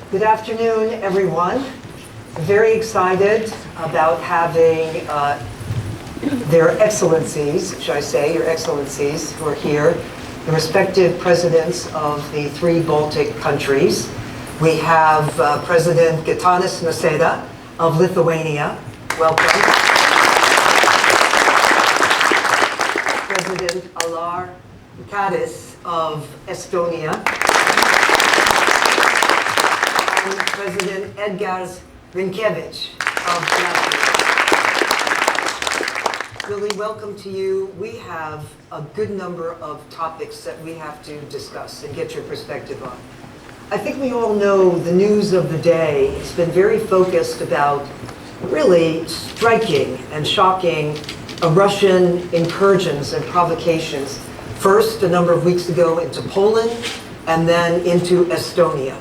Good afternoon, everyone. Very excited about having their excellencies, should I say, your excellencies who are here, the respective presidents of the 3 Baltic countries. We have President Gitanas Nausėda of Lithuania. Welcome. President Alar Karis of Estonia. And President Edgars Rinkēvičs of Latvia. Really welcome to you. We have a good number of topics that we have to discuss and get your perspective on. I think we all know the news of the day. It's been very focused about really striking and shocking Russian incursions and provocations. First, a number of weeks ago into Poland, and then into Estonia.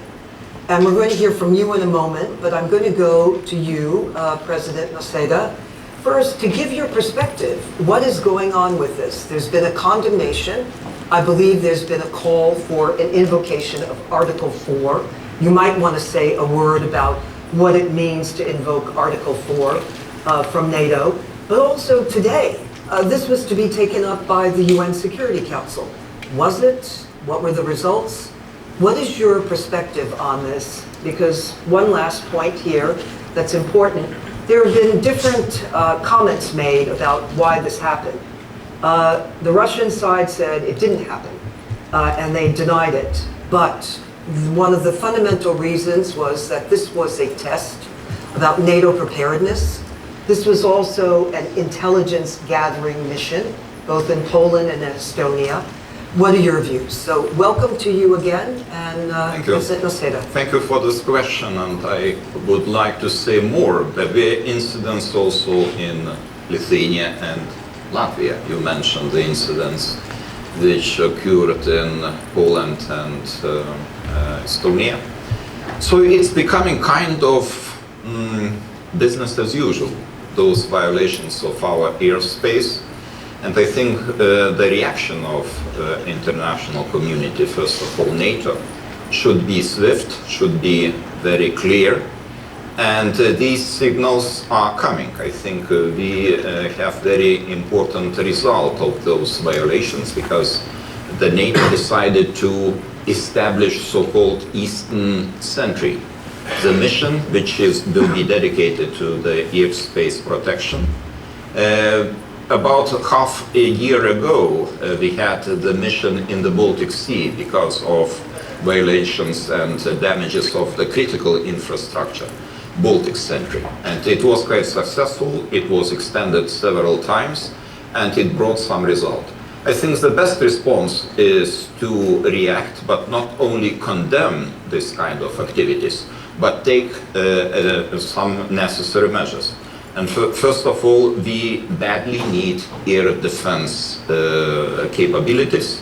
And we're going to hear from you in a moment, but I'm going to go to you, President Nausėda, first to give your perspective. What is going on with this? There's been a condemnation. I believe there's been a call for an invocation of Article 4. You might want to say a word about what it means to invoke Article 4 from NATO. But also today, this was to be taken up by the UN Security Council. Was it? What were the results? What is your perspective on this? Because one last point here that's important. There have been different comments made about why this happened. The Russian side said it didn't happen, and they denied it. But one of the fundamental reasons was that this was a test about NATO preparedness. This was also an intelligence gathering mission, both in Poland and Estonia. What are your views? So welcome to you again, and President Nausėda. Thank you for this question, and I would like to say more. There were incidents also in Lithuania and Latvia. You mentioned the incidents which occurred in Poland and Estonia. So it's becoming kind of business as usual, those violations of our airspace. And I think the reaction of international community, first of all NATO, should be swift, should be very clear. And these signals are coming. I think we have very important result of those violations, because the NATO decided to establish so-called Eastern Sentry, the mission which will be dedicated to the airspace protection. About half a year ago, we had the mission in the Baltic Sea because of violations and damages of the critical infrastructure, Baltic Sentry. And it was quite successful. It was extended several times, and it brought some result. I think the best response is to react, but not only condemn this kind of activities, but take some necessary measures. And first of all, we badly need air defense capabilities.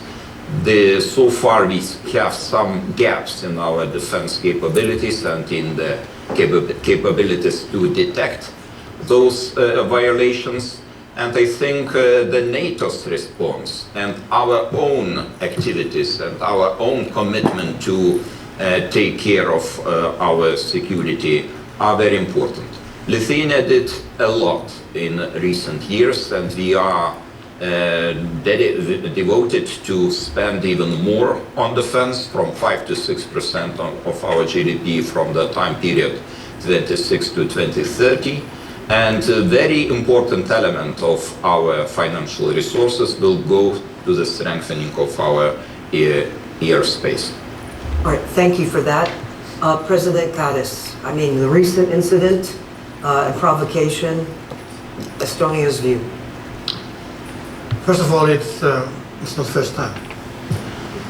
So far we have some gaps in our defense capabilities and in the capabilities to detect those violations. And I think the NATO's response and our own activities and our own commitment to take care of our security are very important. Lithuania did a lot in recent years, and we are devoted to spend even more on defense, from 5 to 6% of our GDP from the time period 26 to 2030. And a very important element of our financial resources will go to the strengthening of our airspace. All right, thank you for that. President Karis, I mean, the recent incident and provocation, Estonia's view. First of all, it's not first time.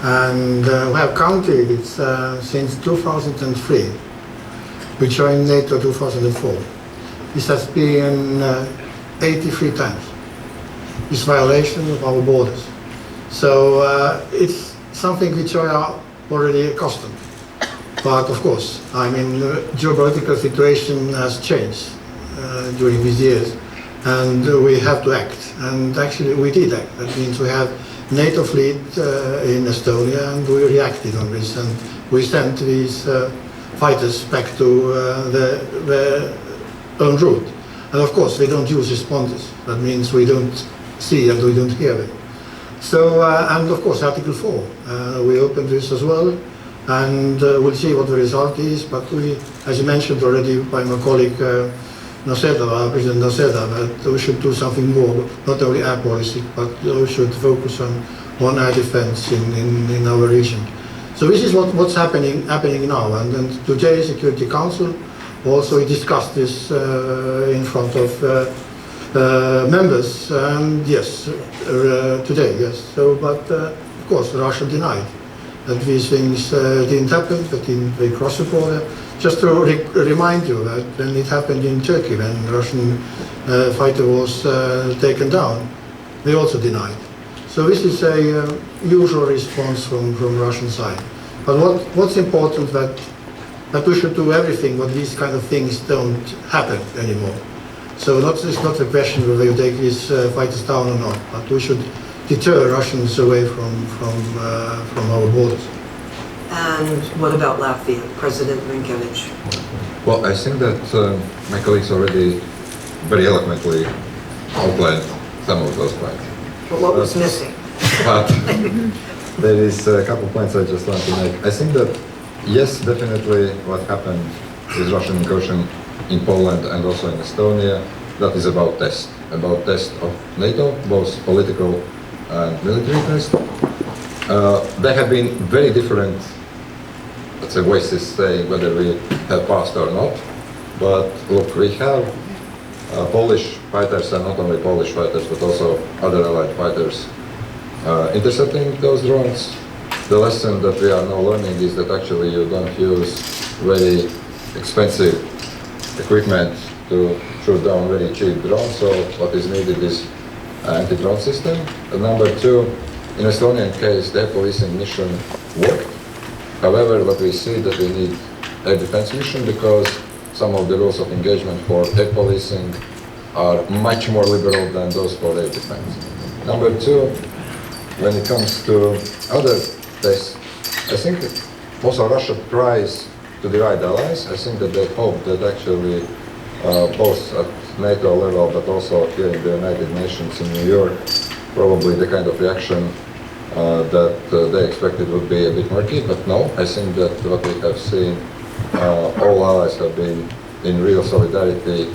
And we have counted it since 2003. We joined NATO 2004. This has been 83 times, this violation of our borders. So it's something which we are already accustomed. But of course, I mean, the geopolitical situation has changed during these years, and we have to act. And actually, we did act. That means we have NATO fleet in Estonia, and we reacted on this, and we sent these fighters back to their own route. And of course, they don't use responders. That means we don't see and we don't hear them. So, and of course, Article 4. We opened this as well, and we'll see what the result is. But we, as you mentioned already by my colleague Nausėda, President Nausėda, that we should do something more, not only air policy, but we should focus on air defense in our region. So this is what's happening now. And then today, Security Council also discussed this in front of members, and yes, today, yes. So, but of course, Russia denied that these things didn't happen, that they crossed the border. Just to remind you that when it happened in Turkey, when Russian fighter was taken down, they also denied. So this is a usual response from Russian side. But what's important that we should do everything what these kind of things don't happen anymore. So it's not a question whether you take these fighters down or not, but we should deter Russians away from our borders. And what about Latvia, President Rinkēvičs? Well, I think that my colleagues already very eloquently outlined some of those points. But what was missing? But there is a couple points I just want to make. I think that, yes, definitely what happened with Russian incursion in Poland and also in Estonia, that is about test of NATO, both political and military test. There have been very different, let's say, ways to say whether we have passed or not. But look, we have Polish fighters, and not only Polish fighters, but also other allied fighters intercepting those drones. The lesson that we are now learning is that actually you don't use very expensive equipment to shoot down very cheap drones, so what is needed is an anti-drone system. And number two, in Estonian case, the air policing mission worked. However, what we see that we need air defense mission because some of the rules of engagement for air policing are much more liberal than those for air defense. Number two, when it comes to other tests, I think also Russia tries to divide allies. I think that they hope that actually both at NATO level but also here in the United Nations in New York, probably the kind of reaction that they expected would be a bit murky, but no, I think that what we have seen, all allies have been in real solidarity,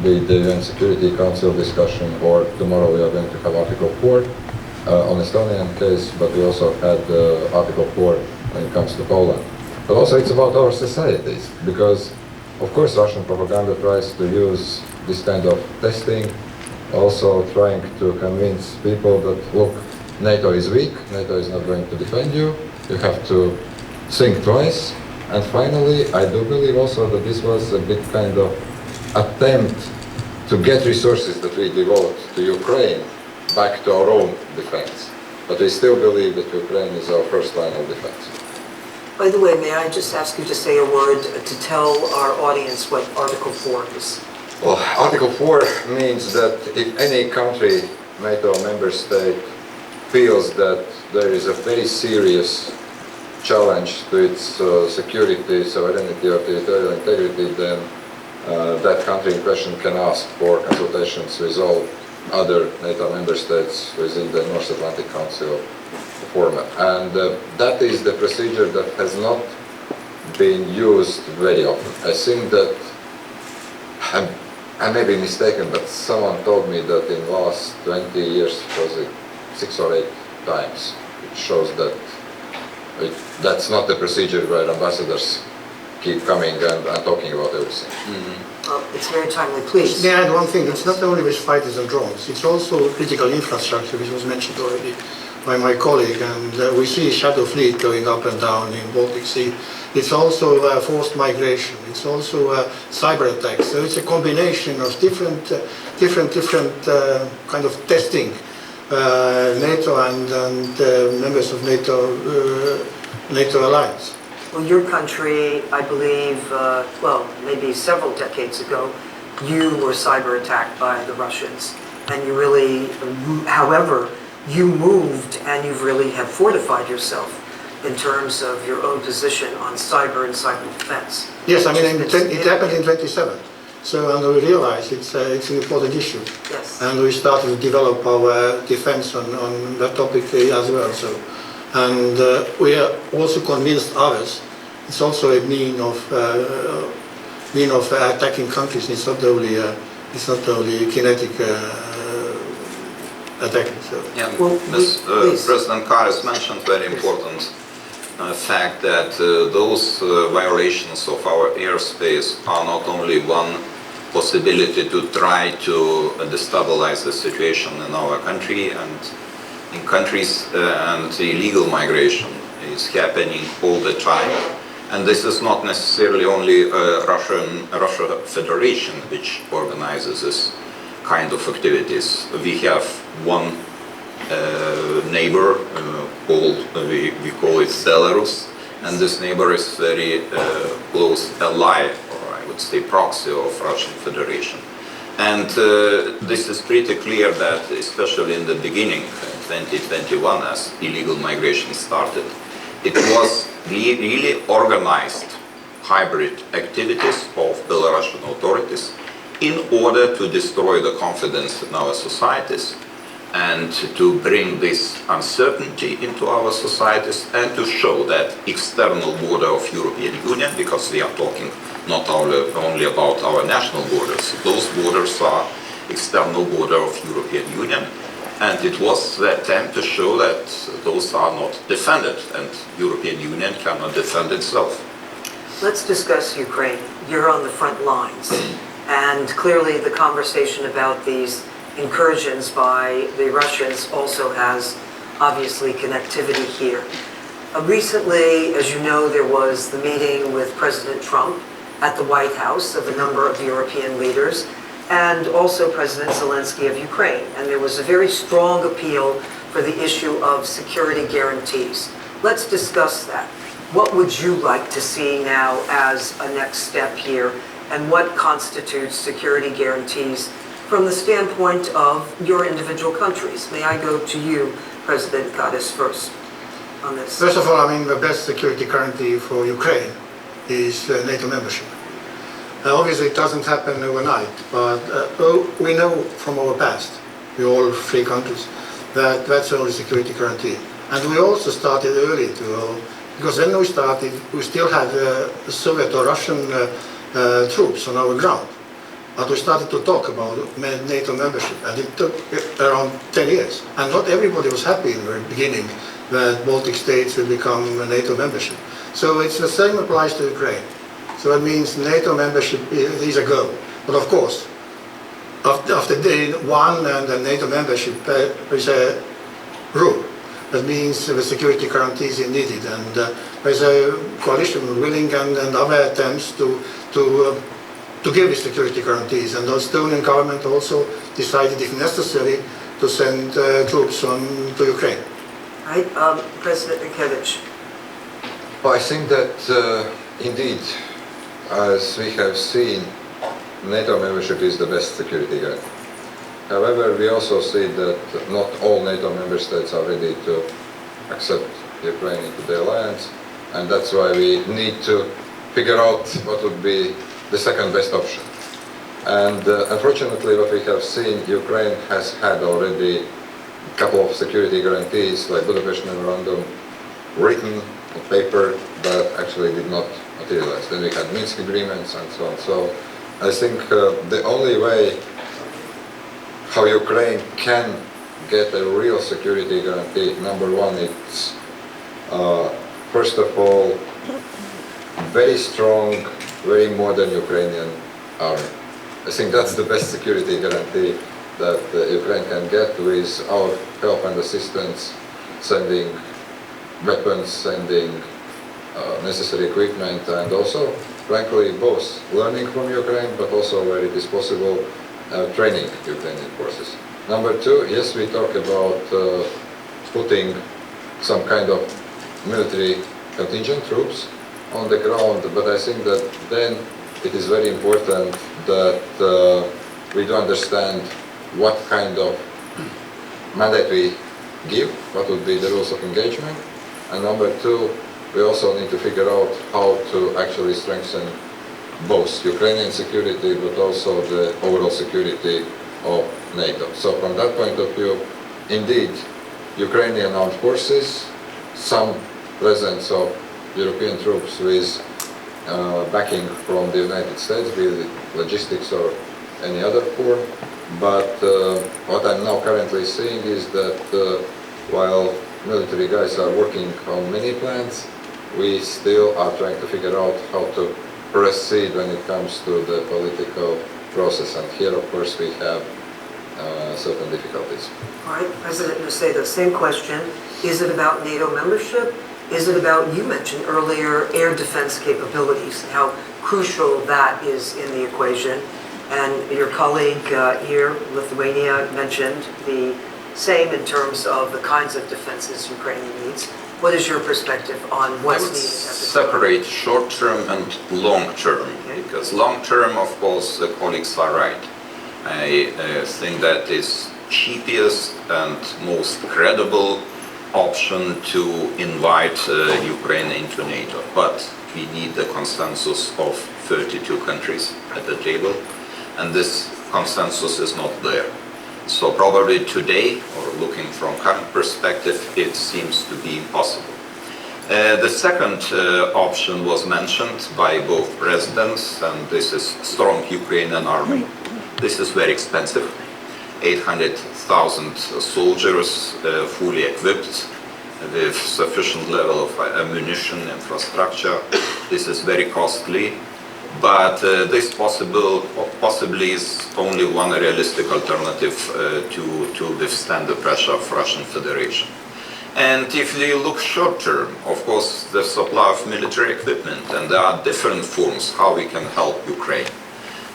be it the UN Security Council discussion or tomorrow we are going to have Article 4 on Estonian case, but we also had Article 4 when it comes to Poland. But also it's about our societies, because of course Russian propaganda tries to use this kind of testing, also trying to convince people that, look, NATO is weak, NATO is not going to defend you, you have to think twice. And finally, I do believe also that this was a bit kind of attempt to get resources that we devote to Ukraine back to our own defense. But we still believe that Ukraine is our first line of defense. By the way, may I just ask you to say a word to tell our audience what Article 4 is? Well, Article 4 means that if any country, NATO member state, feels that there is a very serious challenge to its security, sovereignty or territorial integrity, then that country in question can ask for consultations with all other NATO member states within the North Atlantic Council format. And that is the procedure that has not been used very often. I think that, I may be mistaken, but someone told me that in the last 20 years, was it 6 or 8 times, it shows that that's not the procedure where ambassadors keep coming and talking about everything. Well, it's very timely, please. May I add one thing? It's not only with fighters and drones, it's also critical infrastructure, which was mentioned already by my colleague, and we see shadow fleet going up and down in Baltic Sea. It's also forced migration, it's also cyber attacks. So it's a combination of different kind of testing. NATO and members of NATO alliance. Well, your country, I believe, well, maybe several decades ago, you were cyber attacked by the Russians, and you really, however, you moved and you really have fortified yourself. in terms of your own position on cyber and cyber defense. Yes, I mean, it happened in 27. So, and we realized it's an important issue. Yes. And we started to develop our defense on that topic as well. So, and we are also convinced others. It's also a mean of attacking countries. It's not only kinetic attacking. So. Yeah, Well, please. President Karis mentioned very important fact that those violations of our airspace are not only one possibility to try to destabilize the situation in our country and in countries, and illegal migration is happening all the time. And this is not necessarily only Russia Federation which organizes this kind of activities. We have one neighbor we call it Belarus, and this neighbor is very close ally, or I would say proxy of Russian Federation. And this is pretty clear that, especially in the beginning, 2021, as illegal migration started, it was really organized hybrid activities of Belarusian authorities in order to destroy the confidence in our societies and to bring this uncertainty into our societies and to show that external border of European Union, because we are talking not only about our national borders, those borders are external border of European Union, and it was the attempt to show that those are not defended and European Union cannot defend itself. Let's discuss Ukraine. You're on the front lines, and clearly the conversation about these incursions by the Russians also has obviously connectivity here. Recently, as you know, there was the meeting with President Trump at the White House of a number of European leaders, and also President Zelensky of Ukraine. And there was a very strong appeal for the issue of security guarantees. Let's discuss that. What would you like to see now as a next step here, and what constitutes security guarantees from the standpoint of your individual countries? May I go to you, President Karis, first on this? First of all, I mean, the best security guarantee for Ukraine is NATO membership. Obviously, it doesn't happen overnight, but we know from our past, we all three countries, that that's the only security guarantee. And we also started early because when we started, we still had Soviet or Russian troops on our ground. But we started to talk about NATO membership, and it took around 10 years. And not everybody was happy in the very beginning that Baltic states will become a NATO membership. So it's the same applies to Ukraine. So it means NATO membership is a go. But of course, after day one and the NATO membership, there is a rule. That means the security guarantees are needed, and there's a coalition willing and other attempts to give the security guarantees. And the Estonian government also decided, if necessary, to send troops to Ukraine. Right, President Rinkēvičs. Well, I think that indeed, as we have seen, NATO membership is the best security guarantee. However, we also see that not all NATO member states are ready to accept Ukraine into the alliance, and that's why we need to figure out what would be the second best option. And unfortunately, what we have seen, Ukraine has had already a couple of security guarantees, like Budapest Memorandum, written on paper, that actually did not materialize. Then we had Minsk agreements and so on. So I think the only way how Ukraine can get a real security guarantee, number one, it's first of all, very strong, very modern Ukrainian army. I think that's the best security guarantee that Ukraine can get with our help and assistance, sending weapons, sending necessary equipment, and also, frankly, both learning from Ukraine, but also where it is possible, training Ukrainian forces. Number two, yes, we talk about putting some kind of military contingent troops on the ground, but I think that then it is very important that we do understand what kind of mandate we give, what would be the rules of engagement, And number two, we also need to figure out how to actually strengthen both Ukrainian security, but also the overall security of NATO. So from that point of view, indeed, Ukrainian armed forces, some presence of European troops with backing from the United States, be it logistics or any other form. But what I'm now currently seeing is that while military guys are working on many plans, we still are trying to figure out how to proceed when it comes to the political process. And here, of course, we have certain difficulties. All right, President Nausėda, same question. Is it about NATO membership? Is it about, you mentioned earlier, air defense capabilities, how crucial that is in the equation? And your colleague here, Lithuania, mentioned the same in terms of the kinds of defenses Ukraine needs. What is your perspective on what's needed at this time? Separate short-term and long-term, because long-term, of course, the colleagues are right. I think that is cheapest and most credible option to invite Ukraine into NATO. But we need the consensus of 32 countries at the table, and this consensus is not there. So probably today, or looking from current perspective, it seems to be impossible. The second option was mentioned by both presidents, and this is strong Ukrainian army. This is very expensive. 800,000 soldiers fully equipped with sufficient level of ammunition, infrastructure. This is very costly. But this possibly is only one realistic alternative to withstand the pressure of Russian Federation. And if we look short term, of course, the supply of military equipment, and there are different forms how we can help Ukraine.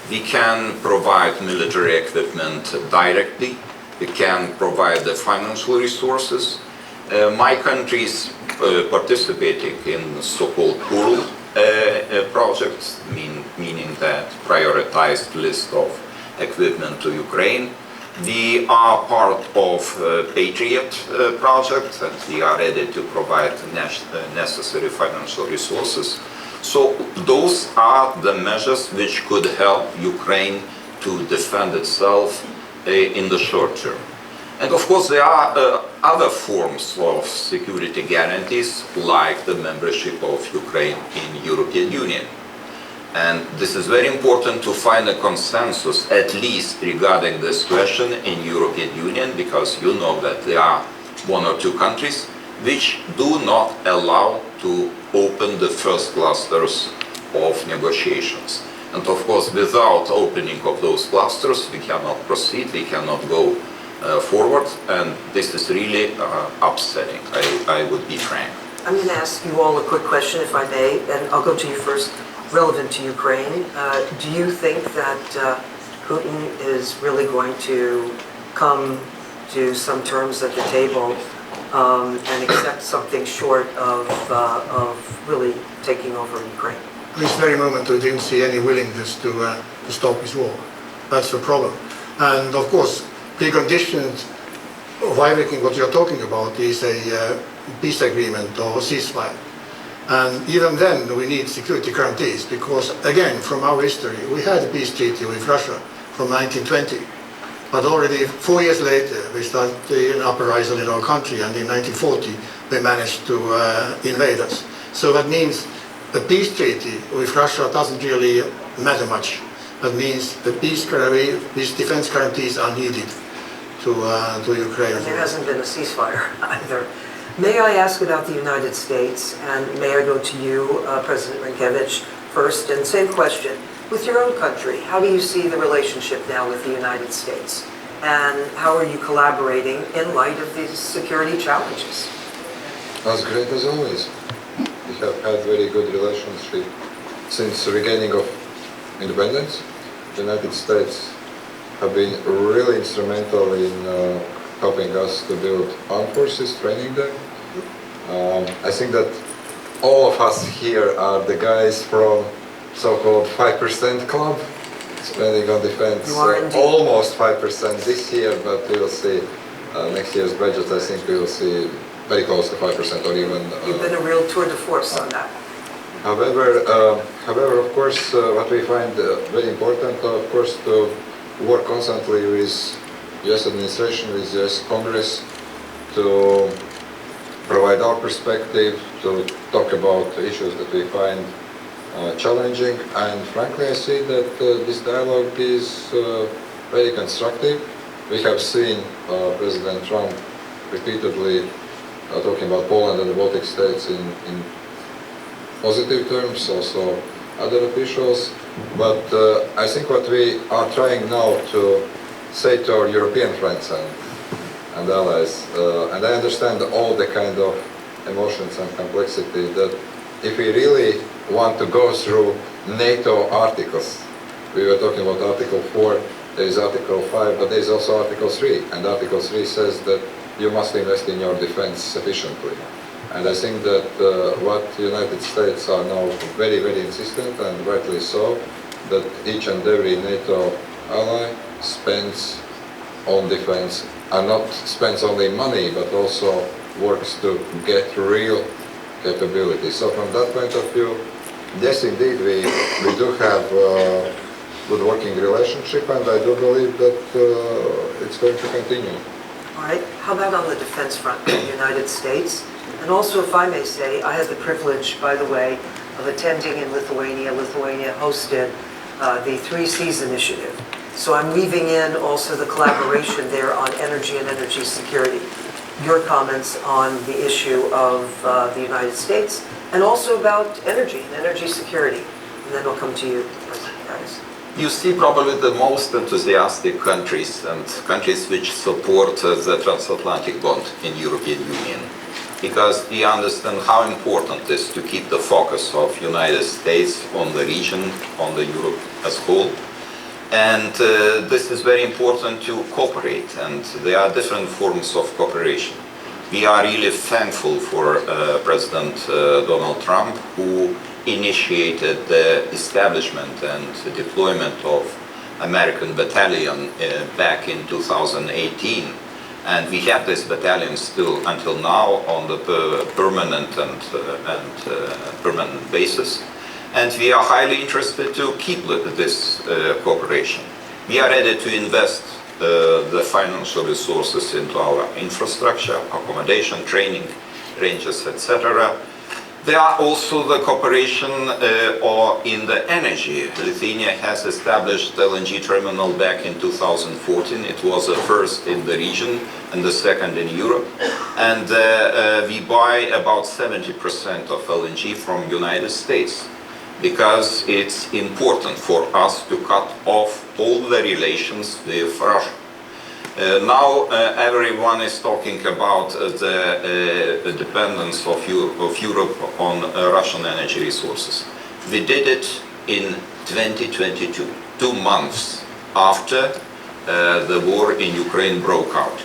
We can provide military equipment directly. We can provide the financial resources. My country is participating in so-called pool projects, meaning that prioritized list of equipment to Ukraine. We are part of Patriot project, and we are ready to provide necessary financial resources. So those are the measures which could help Ukraine to defend itself in the short term. And of course there are other forms of security guarantees, like the membership of Ukraine in European Union. And this is very important to find a consensus, at least regarding this question in European Union, because you know that there are one or two countries which do not allow to open the first clusters of negotiations. And of course, without opening of those clusters, we cannot proceed, we cannot go forward, and this is really upsetting, I would be frank. I'm going to ask you all a quick question, if I may, and I'll go to you first, relevant to Ukraine. Do you think that Putin is really going to come to some terms at the table and accept something short of really taking over Ukraine? At this very moment, we didn't see any willingness to stop his war. That's the problem. And of course, preconditions of everything what you're talking about is a peace agreement or ceasefire. And even then we need security guarantees, because again, from our history, we had a peace treaty with Russia from 1920. But already 4 years later, we started an uprising in our country, and in 1940 they managed to invade us. So that means the peace treaty with Russia doesn't really matter much. That means the peace defense guarantees are needed to Ukraine. And there hasn't been a ceasefire either. May I ask about the United States, and may I go to you, President Rinkēvičs, first, and same question. With your own country, how do you see the relationship now with the United States? And how are you collaborating in light of these security challenges? As great as always. We have had very good relationship since the beginning of independence. The United States have been really instrumental in helping us to build armed forces, training them. I think that all of us here are the guys from so-called 5% club, spending on defense almost 5% this year, but we will see next year's budget. I think we will see very close to 5% or even... You've been a real tour de force on that. However, of course, what we find very important, of course, to work constantly with US administration, with US Congress, to provide our perspective, to talk about issues that we find challenging. And frankly, I see that this dialogue is very constructive. We have seen President Trump repeatedly talking about Poland and the Baltic states in positive terms, also other officials. But I think what we are trying now to say to our European friends and allies, and I understand all the kind of emotions and complexity, that if we really want to go through NATO articles, we were talking about Article 4, there is Article 5, but there is also Article 3, and Article 3 says that you must invest in your defense sufficiently. And I think that what the United States are now very, very insistent, and rightly so, that each and every NATO ally spends on defense, and not spends only money, but also works to get real capability. So from that point of view, yes, indeed, we do have good working relationship, and I do believe that it's going to continue. All right, how about on the defense front in the United States? And also, if I may say, I had the privilege, by the way, of attending in Lithuania. Lithuania hosted the 3 Seas initiative. So I'm weaving in also the collaboration there on energy and energy security. Your comments on the issue of the United States, and also about energy and energy security. And then I'll come to you, President Karis. You see probably the most enthusiastic countries and countries which support the transatlantic bond in European Union, because we understand how important it is to keep the focus of United States on the region, on the Europe as a whole. And this is very important to cooperate, and there are different forms of cooperation. We are really thankful for President Donald Trump, who initiated the establishment and deployment of American battalion back in 2018. And we have this battalion still until now on the permanent permanent basis. And we are highly interested to keep this cooperation. We are ready to invest the financial resources into our infrastructure, accommodation, training, ranges, etc. There are also the cooperation in the energy. Lithuania has established LNG terminal back in 2014. It was the first in the region and the second in Europe. And we buy about 70% of LNG from United States, because it's important for us to cut off all the relations with Russia. Now everyone is talking about the dependence of Europe on Russian energy resources. We did it in 2022, 2 months after the war in Ukraine broke out.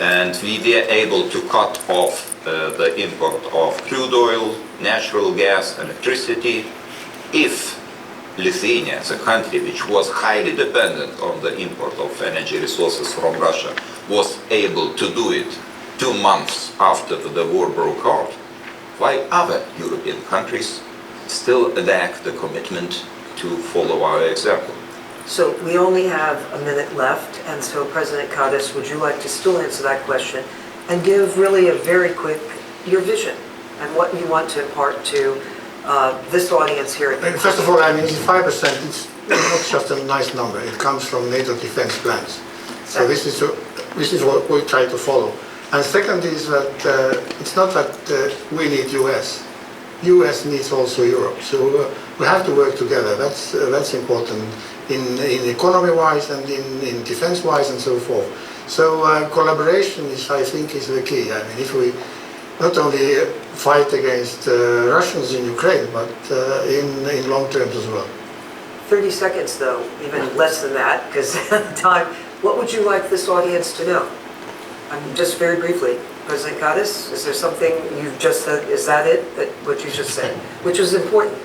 And we were able to cut off the import of crude oil, natural gas, electricity. If Lithuania, as a country which was highly dependent on the import of energy resources from Russia, was able to do it 2 months after the war broke out, why other European countries still lack the commitment to follow our example? So we only have a minute left, and so President Karis, would you like to still answer that question and give really a very quick, your vision and what you want to impart to this audience here? First of all, I mean, 5%, it's not just a nice number. It comes from NATO defense plans. So this is what we try to follow. And second is that it's not that we need US. US needs also Europe. So we have to work together. That's important in economy-wise and in defense-wise and so forth. So collaboration is, I think, is the key. I mean, if we not only fight against Russians in Ukraine, but in long terms as well. 30 seconds, though, even less than that, because at the time, what would you like this audience to know? Just very briefly, President Karis, is there something you've just said, is that it, what you just said, which was important?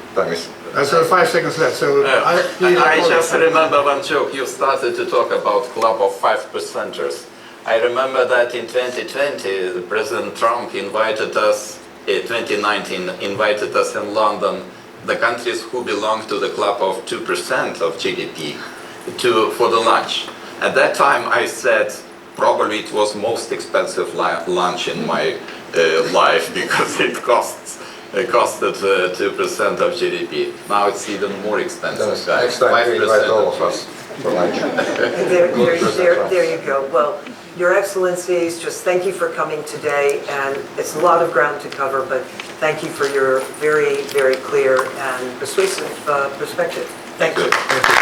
So 5 seconds left, so I just remember one joke. You started to talk about club of 5%ers. I remember that in 2020, President Trump invited us, 2019, invited us in London, the countries who belong to the club of 2% of GDP, for the lunch. At that time, I said, probably it was most expensive lunch in my life because it costed 2% of GDP. Now it's even more expensive. Next time we invite all of us for lunch. There you go. Well, Your Excellencies, just thank you for coming today, and it's a lot of ground to cover, but thank you for your very, very clear and persuasive perspective. Thank you. Thank you.